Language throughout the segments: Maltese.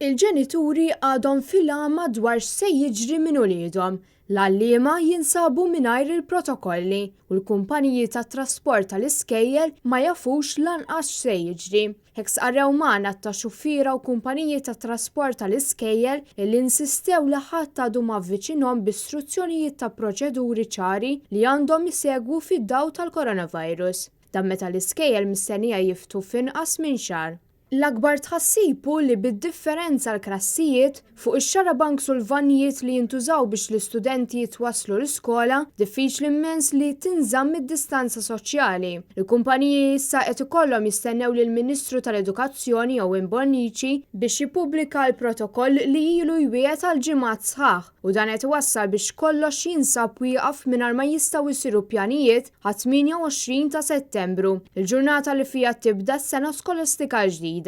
Il-ġenituri għadhom fil-għama dwar x'se jiġri minn uliedhom. L-għalliema jinsabu mingħajr il-protokolli u l-kumpaniji tat-trasport tal-iskejjel ma jafux lanqas x'se jiġri. Hekk sqarrew magħna ta' xuffiera u kumpaniji tat-trasport tal-iskejjel li insistew li ħadd għadu ma vviċinhom b'istruzzjonijiet ta' proċeduri ċari li għandhom isegwu fid-dawl tal-coronavirus. Dan meta l-iskejjel mistennija jiftu f'inqas minn xahar. L-akbar tħassibu li bid-differenza l-klassijiet fuq ix-xarabanks u l-vannijiet li jintużaw biex l-istudenti jitwasslu l-iskola diffiċli immens li tinżamm id-distanza soċjali. Il-kumpaniji issa qed ikollhom jistennew lill-Ministru tal-Edukazzjoni Ewwin Bonnici biex jippubblika l-protokoll li ilu jwiegħed għal ġimgħat sħaħ u dan qed iwassal biex kollox jinsab wieqaf mingħajr ma jistgħu jsiru pjanijiet għat 28 ta' Settembru, il-ġurnata li fiha tibda s-sena skolastika ġdida.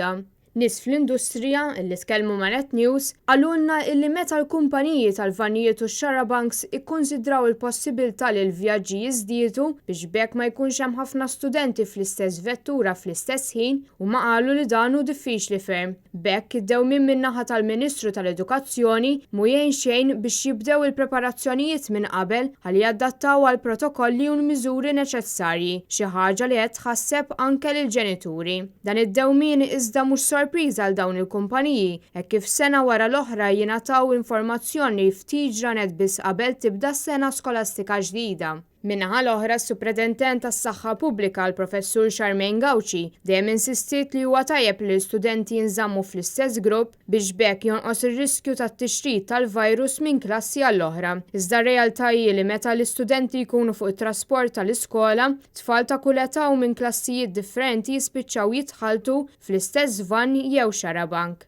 Nies fl-industrija illi tkellmu ma' Net News għalulna illi meta l-kumpaniji tal-vannijiet u x-xarabanks ikkunsidraw il-possibilità li l-vjaġġi jiżdiedu biex bekk ma jkunx hemm ħafna studenti fl-istess vettura fl-istess ħin u ma qalu li dan hu diffiċli ferm. Bekk id-dewmien min-naħa tal-Ministru tal-Edukazzjoni mhu xejn biex jibdew il-preparazzjonijiet minn qabel ħalli jadattaw għal protokolli u l-miżuri neċessarji, xi ħaġa li qed tħasseb anke lill-ġenituri. Dan id-dewmien iżda mhux sorpriża għal dawn il-kumpaniji hekk kif sena wara l-oħra jingħataw informazzjoni ftit ġranet biss qabel tibda s-sena skolastika ġdida. Minnaħa l-oħra s-Supretendent tas-Saħħa Pubblika l-Professur Charmaine Gauci dejjem insistiet li huwa tajjeb li l-istudenti jinżammu fl-istess grupp biex bekk jonqos ir-riskju tat-tixrid tal-virus minn klassi għall-oħra. Iżda r-realtà hi li meta l-istudenti jkunu fuq it-trasport tal-iskola, tfal ta' kull età u minn klassijiet differenti jispiċċaw jitħaltu fl-istess van jew xarabank.